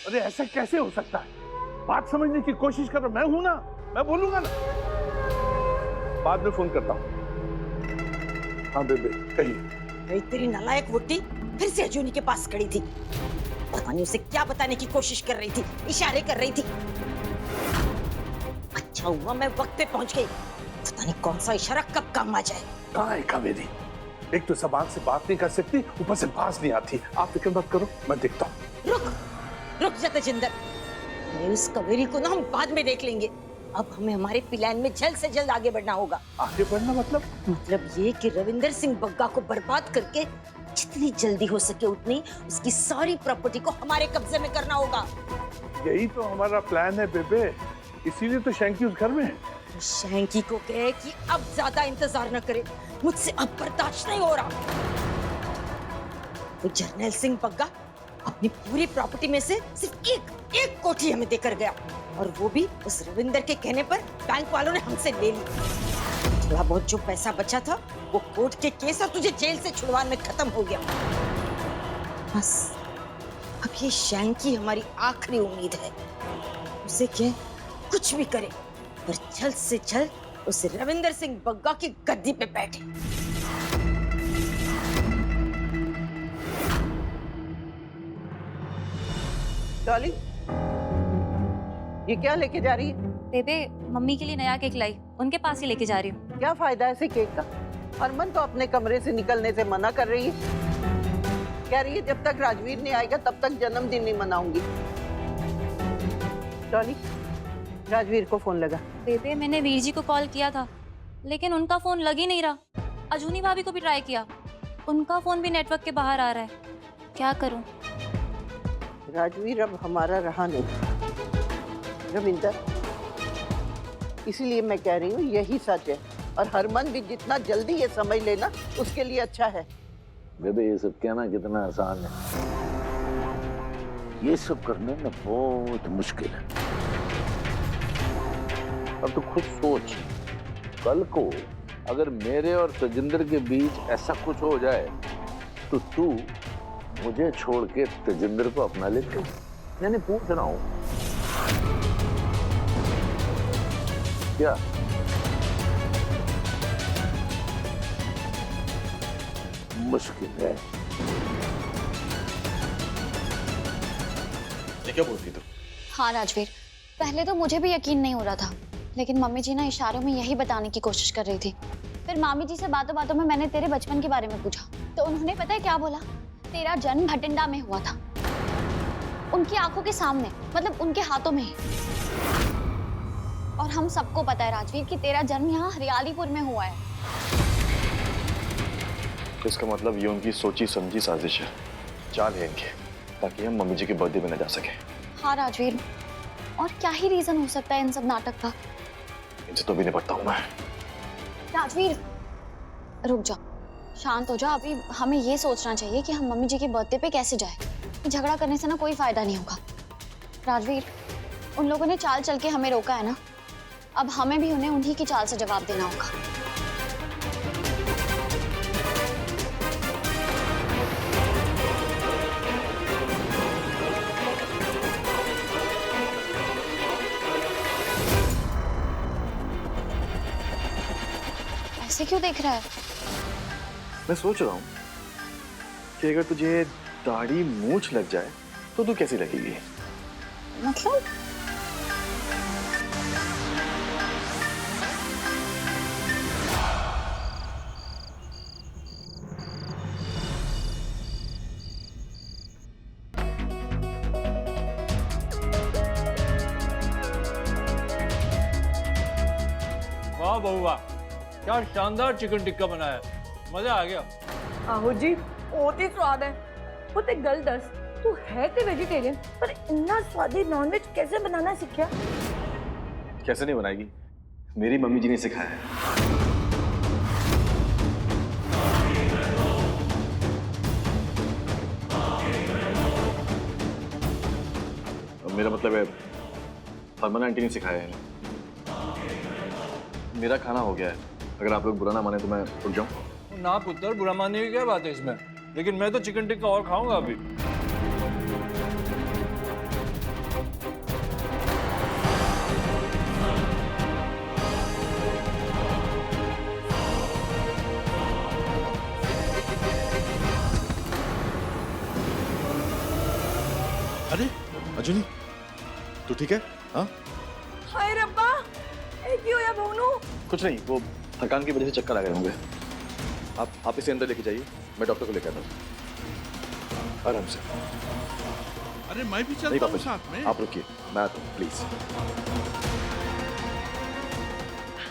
अरे ऐसा कैसे हो सकता है? बात समझने की कोशिश करो, मैं हूं ना, मैं बोलूंगा ना। बाद में फोन करता हूँ। हाँ बेबे कहिए। तेरी नालायक वुड्डी फिर से अजूनी के पास खड़ी थी। पता नहीं उसे क्या बताने की कोशिश कर रही थी, इशारे कर रही थी। अच्छा हुआ मैं वक्त पे पहुंच गई। पता नहीं कौन सा इशारा कब काम आ जाए। कहाँ है कावेरी? एक तो जबान से बात नहीं कर सकती, ऊपर से बाज नहीं आती। आप फिक्र मत करो, मैं देखता हूँ। रुक जा तेजिंदर। उस कावेरी को ना हम बाद में देख लेंगे। अब हमें हमारे प्लान में जल्द से जल्द आगे बढ़ना होगा। आगे बढ़ना मतलब ये कि रविंदर सिंह बग्गा को बर्बाद करके जितनी जल्दी हो सके उतनी उसकी सारी प्रॉपर्टी को हमारे कब्जे में करना होगा। यही तो हमारा प्लान है बेबे, इसीलिए तो शैंकी उस घर में है। शैंकी को कहे कि अब ज्यादा इंतजार न करे, मुझसे अब बर्दाश्त नहीं हो रहा। वो जर्नैल सिंह बग्गा अपनी पूरी प्रॉपर्टी में से सिर्फ एक कोठी हमें देकर गया, और वो भी उस रविंदर के कहने पर बैंक वालों ने हमसे ले ली। थोड़ा बहुत जो पैसा बचा था वो कोर्ट के केस और तुझे जेल से छुड़वाने में खत्म हो गया। बस अब ये शैंकी हमारी आखिरी उम्मीद है। उसे क्या कुछ भी करे पर जल्द से जल्द उस रविंदर सिंह बग्गा की गद्दी पे बैठे। डॉली, ये क्या लेके जा रही है? बेबे मम्मी के लिए नया केक लाई, उनके पास ही लेके जा रही हूँ। क्या फायदा है ऐसे केक का? हरमन तो अपने कमरे से निकलने से मना कर रही है। कह रही है जब तक राजवीर नहीं आएगा तब तक जन्मदिन नहीं मनाऊंगी। डॉली, राजवीर को फोन लगा। बेबे मैंने वीर जी को कॉल किया था लेकिन उनका फोन लग ही नहीं रहा। अजूनी भाभी को भी ट्राई किया, उनका फोन भी नेटवर्क के बाहर आ रहा है। क्या करूं? राजवीर अब हमारा रहा नहीं रविंदर, इसीलिए मैं कह रही हूँ यही सच है, और हरमन भी जितना जल्दी ये समझ लेना उसके लिए अच्छा है। बेबे ये सब कहना कितना आसान है, ये सब करना ना बहुत मुश्किल है। अब तो खुद सोच, कल को अगर मेरे और तेजिंदर के बीच ऐसा कुछ हो जाए तो तू मुझे छोड़ के तेजिंदर को अपना लेते? मैंने पूछ रहा हूं क्या? मुश्किल है। ये क्या बोलती तू? हाँ राजवीर, पहले तो मुझे भी यकीन नहीं हो रहा था, लेकिन मम्मी जी ना इशारों में यही बताने की कोशिश कर रही थी। फिर मामी जी से बातों बातों में मैंने तेरे बचपन के बारे में पूछा तो उन्होंने पता है क्या बोला? तेरा जन्म भटिंडा में हुआ था, उनकी आंखों के सामने, मतलब उनके हाथों में ही। और हम सबको पता है राजवीर कि तेरा जन्म यहाँ हरियालीपुर में हुआ है। तो इसका मतलब ये उनकी सोची समझी साजिश है, चाल है इनके, ताकि हम मम्मी जी के बर्थडे में न जा सके। हाँ राजवीर, और क्या ही रीजन हो सकता है इन सब नाटक का? इनसे तो भी निपटता हूँ मैं। राजवीर रुक जा, शांत हो जा। अभी हमें ये सोचना चाहिए कि हम मम्मी जी के बर्थडे पे कैसे जाए। झगड़ा करने से ना कोई फायदा नहीं होगा। राजवीर, उन लोगों ने चाल चल के हमें रोका है ना, अब हमें भी उन्हें उन्हीं की चाल से जवाब देना होगा। ऐसे क्यों देख रहा है? मैं सोच रहा हूँ कि अगर तुझे दाढ़ी मूंछ लग जाए तो तू कैसी लगेगी? मतलब वाह बहू वाह, क्या शानदार चिकन टिक्का बनाया, मजा आ गया। आहो जी, बहुत ही स्वाद है। वो ते गल दस, तू है ते वेजिटेरियन पर इतना स्वादिष्ट नॉनवेज कैसे बनाना सीखा? कैसे नहीं बनाएगी, मेरी मम्मी जी ने सिखाया है। मेरा मतलब है हरमन आंटी ने सिखाया है। मेरा खाना हो गया है, अगर आप लोग बुरा ना माने तो मैं रुक जाऊं। ना पुत्र, बुरा मानने की क्या बात है इसमें, लेकिन मैं तो चिकन टिक्का और खाऊंगा अभी। अरे अजुनी, तू ठीक है? हाँ? हाय रब्बा ए की होया बहुनू कुछ नहीं, वो थकान की वजह से चक्कर आ गए होंगे। आप इसे अंदर लेके जाइए, मैं डॉक्टर को लेकर आता हूँ। आराम से। अरे मैं भी नहीं चलता हूँ पापा साथ में। जी, आप रुकिए, मैं आता हूँ प्लीज।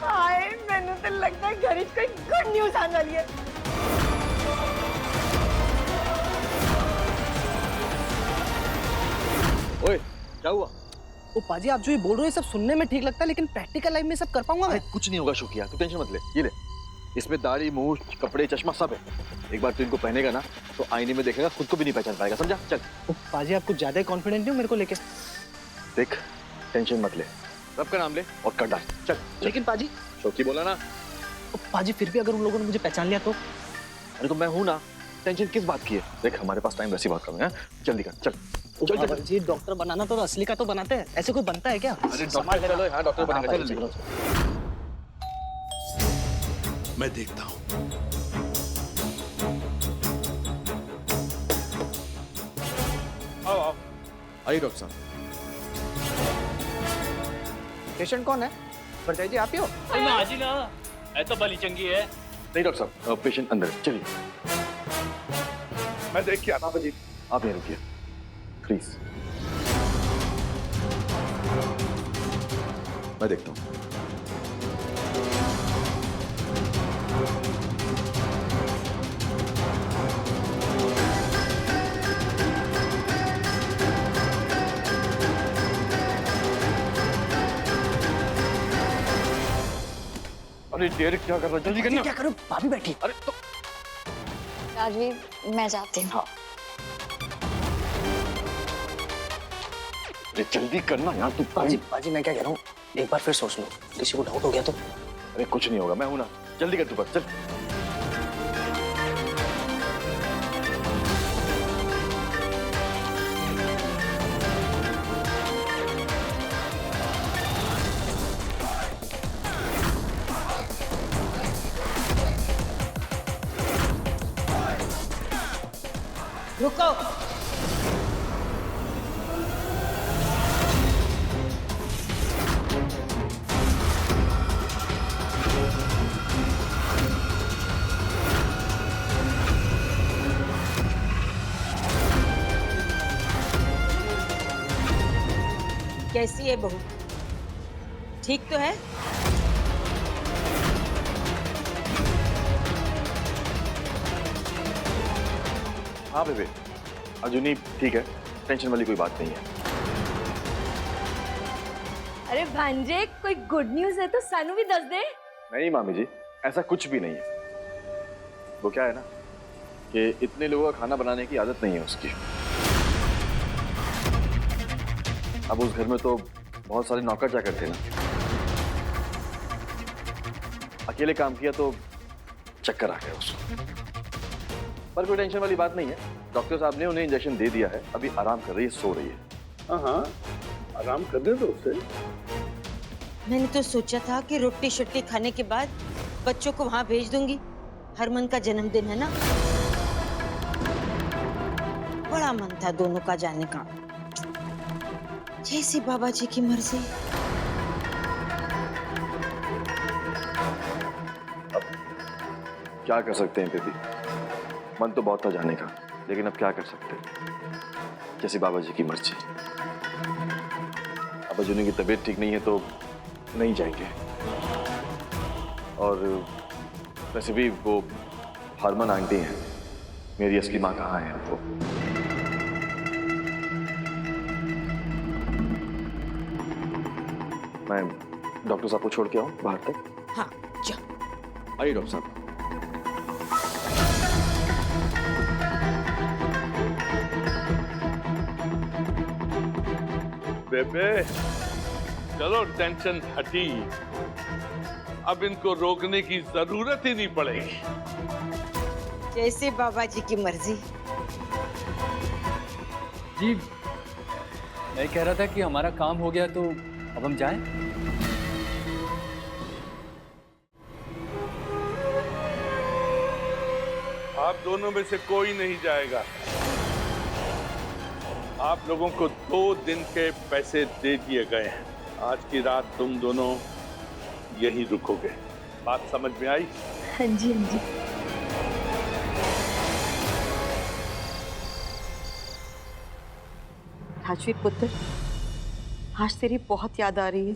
हाय मैंने तो लगता है घर कोई गुड न्यूज़ आने वाली है। ओए, क्या हुआ? ओ पाजी, आप जो ये बोल रहे हो सब सुनने में ठीक लगता है, लेकिन प्रैक्टिकल लाइफ में सब कर पाऊंगा अरे मैं? कुछ नहीं होगा शुक्रिया, तू टेंशन मत ले। ये ले, इसमें दाढ़ी, मूछ, कपड़े, चश्मा सब है। एक बार तू इनको पहनेगा ना तो आईने में देखेगा, खुद को भी नहीं पहचान पाएगा, समझा? चल। ओ पाजी, आप कुछ ज्यादा कॉन्फिडेंट नहीं हो मेरे को लेके। देख, टेंशन मत ले, रब का नाम ले और कर डाल। चल, चल। लेकिन पाजी, शौकी बोला ना। ओ पाजी, फिर भी अगर उन लोगों ने मुझे पहचान लिया तो? अरे तो मैं हूं ना, टेंशन किस बात की है? देख, हमारे पास टाइम वैसी बात कम है। जल्दी कर, चल। चल चल जी, डॉक्टर बनाना तो असली का तो बनाते हैं, ऐसे कोई बनता है क्या? अरे डॉक्टर चलो, हाँ डॉक्टर बनेगा। चल चल। मैं देखता हूँ। आओ आओ। आइए डॉक्टर साहब। पेशेंट कौन है? परजाई जी आप ही हो? मैं आज ही ना है तो बली चंगी है। नहीं डॉक्टर साहब, पेशेंट अंदर है, चलिए। मैं देख के आता हूँ जी। आप यहाँ रुकिए प्लीज, मैं देखता हूँ। अरे देर क्या कर रहा है, जल्दी करना। क्या करूं? भाभी बैठी। अरे तो राजवीर, मैं जाती हूँ। अरे जल्दी करना यार तू। पाजी पाजी, मैं क्या कह रहा हूँ, एक बार फिर सोच लो, किसी को डाउट हो गया तो? अरे कुछ नहीं होगा, मैं हूं ना, जल्दी कर तू बस, चल। रुको। कैसी है बहू? ठीक तो है? हाँ बेबे, अजुनी ठीक है, टेंशन वाली कोई बात नहीं है। अरे भांजे, कोई गुड न्यूज़ है तो सानू भी दस दे। नहीं मामी जी, ऐसा कुछ भी नहीं है। वो क्या है ना कि इतने लोगों का खाना बनाने की आदत नहीं है उसकी। अब उस घर में तो बहुत सारे नौकर चाकर थे ना, अकेले काम किया तो चक्कर आ गया उसको। पर कोई टेंशन वाली बात नहीं है, डॉक्टर साहब ने उन्हें इंजेक्शन दे दिया है, अभी आराम कर रही है, सो रही है। हाँ, आराम कर दे तो उसे। मैंने तो सोचा था कि रोटी शोटी खाने के बाद बच्चों को वहां भेज दूंगी। हरमन का जन्मदिन है ना, बड़ा मन था दोनों का जाने का। जैसी बाबा जी की मर्जी। अब क्या कर सकते हैं बेबी, मन तो बहुत था जाने का, लेकिन अब क्या कर सकते हैं, जैसे बाबा जी की मर्जी। अब अजुनी की तबीयत ठीक नहीं है तो नहीं जाएंगे। और वैसे भी वो हरमन आंटी हैं, मेरी असली माँ कहाँ है वो? मैं डॉक्टर साहब को छोड़ के आऊँ बाहर तक? हाँ जाओ। आइए डॉक्टर साहब। बेबे चलो, टेंशन हटी। अब इनको रोकने की जरूरत ही नहीं पड़ेगी। जैसे बाबा जी की मर्जी। जी, मैं कह रहा था कि हमारा काम हो गया तो अब हम जाएं? आप दोनों में से कोई नहीं जाएगा। आप लोगों को 2 दिन के पैसे दे दिए गए हैं। आज की रात तुम दोनों यहीं रुकोगे। बात समझ में आई? हाँ जी, हाँ जी। राजवीर पुत्र, आज तेरी बहुत याद आ रही है।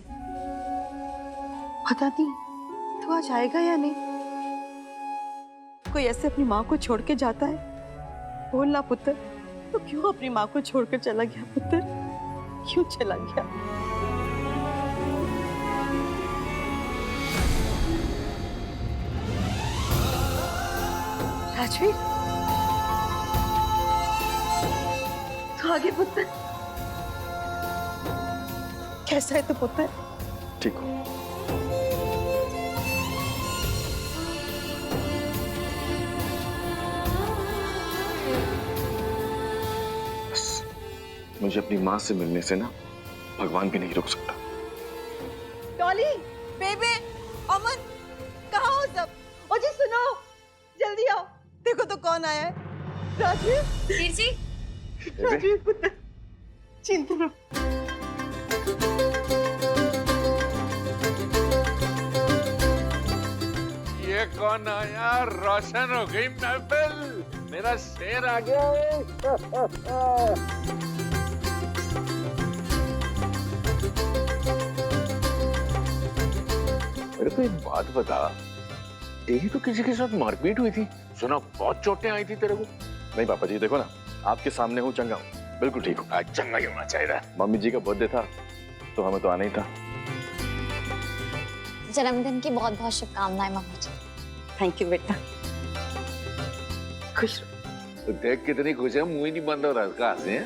पता नहीं तू आज आएगा या नहीं। कोई ऐसे अपनी माँ को छोड़ के जाता है? बोलना पुत्र, तो क्यों अपनी माँ को छोड़कर चला गया पुत्र? क्यों चला गया? राजवीर, तू आगे पुत्र। कैसा है तू पुत्र? ठीक हो? बस मुझे अपनी माँ से मिलने से ना भगवान भी नहीं रोक सकता। डॉली, बेबे, अमन, कहाँ हो सब? ओ जी सुनो, जल्दी आओ, देखो तो कौन आया है। राजवीर, वीर जी, राजवीर पुत्र, चिंता न। ये कौन आया? रोशन हो गई महफिल। मेरा शेर आ गया है। मेरे को एक बात बता, तेरी तो किसी के साथ मारपीट हुई थी, सुना बहुत चोटें आई थी तेरे को। नहीं पापा जी, देखो ना, आपके सामने हूँ, चंगा हूँ, बिल्कुल ठीक हूँ। आज चंगा ही होना चाहिए। मम्मी जी का बर्थडे था तो हमें तो आना ही था। जन्मदिन की बहुत बहुत शुभकामनाएं मम्मी जी। थैंक यू बेटा। खुश रहो। तो देख कितनी खुश है, मुंह ही नहीं बंद हो रहा इसका हंसे।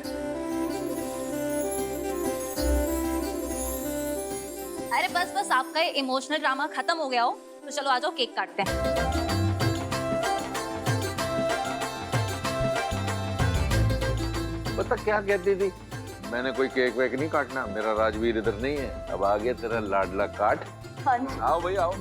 अरे बस बस, आपका ये इमोशनल ड्रामा खत्म हो गया हो तो चलो आ जाओ, केक काटते हैं। पता क्या कहती थी? मैंने कोई केक वेक नहीं काटना, मेरा राजवीर इधर नहीं है। अब आ गया तेरा लाडला काट। हाँ जी। आओ भाई आओ।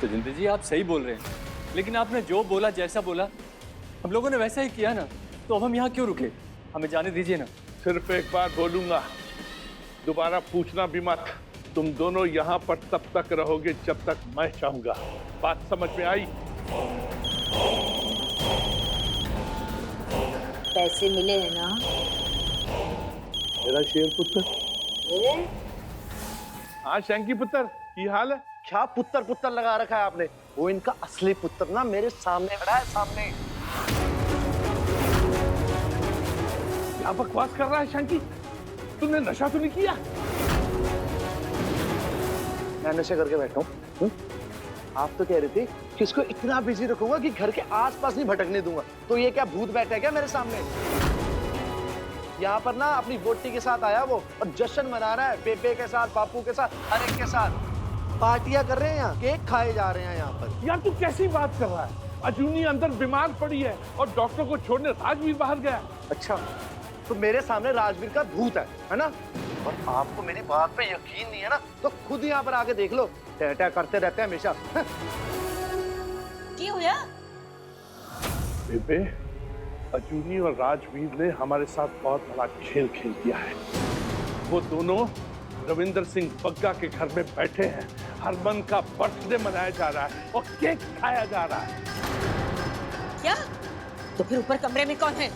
तो जिंदगी जी आप सही बोल रहे हैं, लेकिन आपने जो बोला, जैसा बोला, हम लोगों ने वैसा ही किया ना, तो अब हम यहाँ क्यों रुके? हमें जाने दीजिए ना। सिर्फ एक बार बोलूंगा, दोबारा पूछना भी मत। तुम दोनों यहाँ पर तब तक रहोगे जब तक मैं चाहूंगा। बात समझ में आई? पैसे मिले हैं ना? मेरा शेर पुत्र। हाँ शंकी पुत्र, की हाल है? क्या पुत्र पुत्र लगा रखा है आपने? वो इनका असली पुत्र ना मेरे सामने खड़ा है, सामने। क्या बकवास कर रहा है शंकी? तूने नशा तो नहीं किया? मैं नशे करके बैठा हूँ। आप तो कह रहे थे कि इसको इतना बिजी रखूंगा कि घर के आसपास नहीं भटकने दूंगा। तो ये क्या भूत बैठा है क्या मेरे सामने? यहाँ पर ना अपनी वोटी के साथ आया वो, और जश्न मना रहा है, बेबे के साथ, बापू के साथ, हर एक के साथ पार्टियां कर रहे हैं, यहाँ केक खाए जा रहे हैं यहाँ पर। यार तू कैसी बात कर रहा है? अजूनी अंदर बीमार पड़ी है और डॉक्टर को छोड़ने राजवीर बाहर गया। अच्छा, तो मेरे सामने राजवीर का भूत है ना? और आपको मेरी बात पे यकीन नहीं है ना, तो खुद यहाँ पर आके देख लो। टह करते रहते हैं हमेशा। की होया? बेबे, अजूनी और राजवीर ने हमारे साथ बहुत बड़ा खेल खेल दिया है। वो दोनों रविंदर सिंह बग्गा के घर में बैठे हैं। हरमन का बर्थडे मनाया जा रहा है और केक खाया जा रहा है। क्या? तो फिर ऊपर कमरे में कौन है?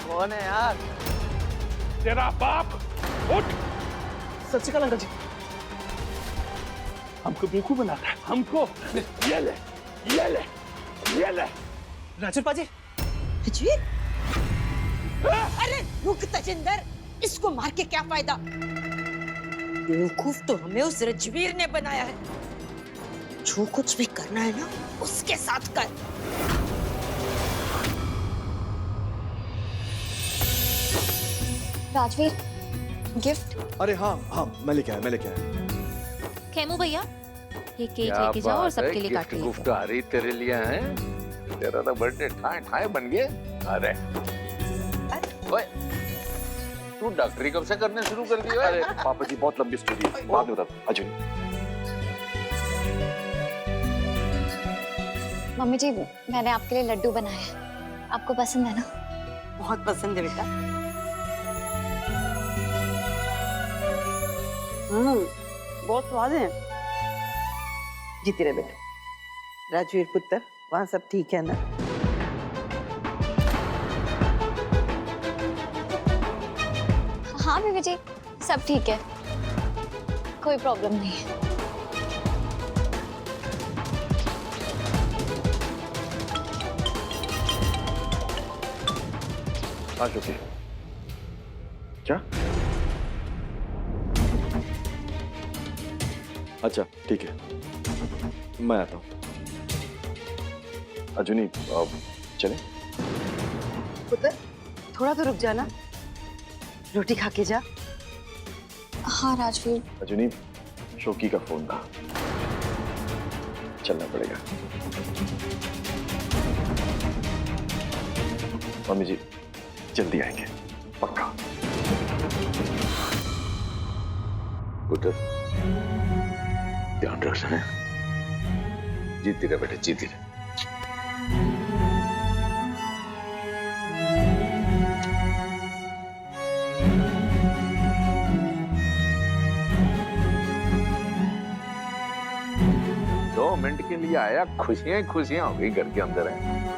कौन है यार? तेरा बाप। उठ। सत श्री अकाल अंकल जी। हमको बेवकूफ बनाता है हमको। ये ले ये ले ये ले। राजवीर पाजी। राजवीर, अरे रुक तजिंदर, इसको मार के क्या फायदा? बेवकूफ तो हमें उस राजवीर ने बनाया है। जो कुछ भी करना है ना उसके साथ कर। राजवीर, गिफ्ट। अरे हाँ हाँ, मैं लेके आया। खेमू भैया, ये केक क्या लेके जाओ और बात है, सबके लिए काट गिफ्ट के गुफ्ट आ रही तेरे लिए है। तेरा तो बर्थडे ठाए ठाए बन गया। अरे ओए, तू डॉक्टरी कब से करने शुरू कर दी? अरे पापा जी, बहुत लंबी स्टोरी है, बाद में बताता हूँ। अजूनी, मम्मी जी, मैंने आपके लिए लड्डू बनाए हैं, आपको पसंद है ना? बहुत पसंद है बेटा। बहुत स्वाद है। जीती रहे बेटा। राजवीर पुत्र, वहाँ सब ठीक है ना? हाँ बीबी जी, सब ठीक है, कोई प्रॉब्लम नहीं है। हाँ शुक्र। क्या? अच्छा ठीक है, मैं आता हूँ। अजूनी, चले? पुत्र, थोड़ा तो रुक जाना, रोटी खा के जा। हाँ राजवीर। अजूनी, शोकी का फोन था, चलना पड़ेगा। मम्मी जी जल्दी आएंगे, पक्का। पुत्र, ध्यान रखना है। जीती रहे बेटे, जीती रहे। दो मिनट के लिए आया, खुशियां खुशियां हो गई घर के अंदर है।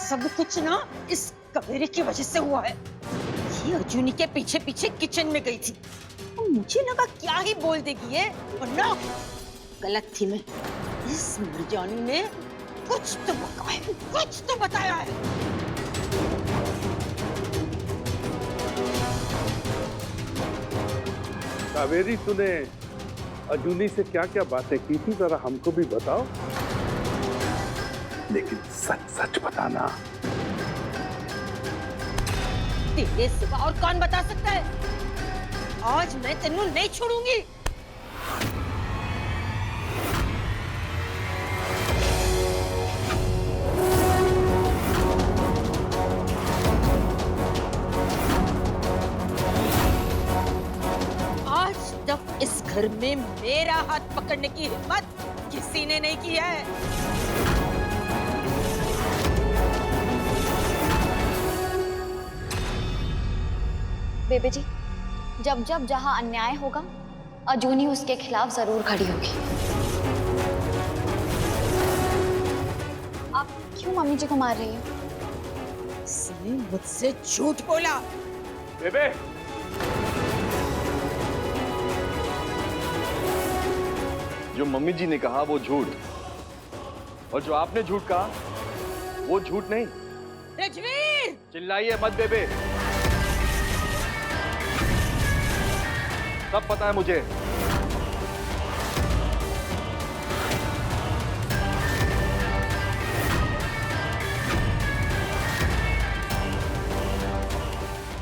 सब कुछ ना इस कबेरे की वजह से हुआ है। ये अर्जुनी के पीछे पीछे किचन में गई थी, तो मुझे लगा क्या ही बोल देगी ये, वरना गलत थी मैं। इस मरजानी ने कुछ तो बताया, कुछ तो बताया है। कावेरी, तूने अजूनी से क्या क्या बातें की थी, जरा हमको भी बताओ, लेकिन सच सच बताना। तेरे सिवा और कौन बता सकता है? आज मैं तेनू नहीं छोड़ूंगी। आज तक इस घर में मेरा हाथ पकड़ने की हिम्मत किसी ने नहीं की है। बेबी जी, जब जब जहाँ अन्याय होगा, अजूनी उसके खिलाफ जरूर खड़ी होगी। आप क्यों मम्मी जी को मार रही हो? इसने मुझसे झूठ बोला। बेबे, जो मम्मी जी ने कहा वो झूठ, और जो आपने झूठ कहा वो झूठ नहीं। राजवीर! चिल्लाइए मत बेबे, सब पता है मुझे।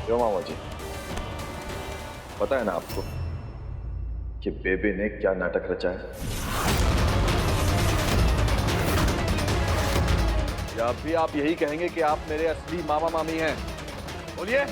क्यों मामा जी, पता है ना आपको कि बेबे ने क्या नाटक रचा है? या अब भी आप यही कहेंगे कि आप मेरे असली मामा मामी हैं? बोलिए।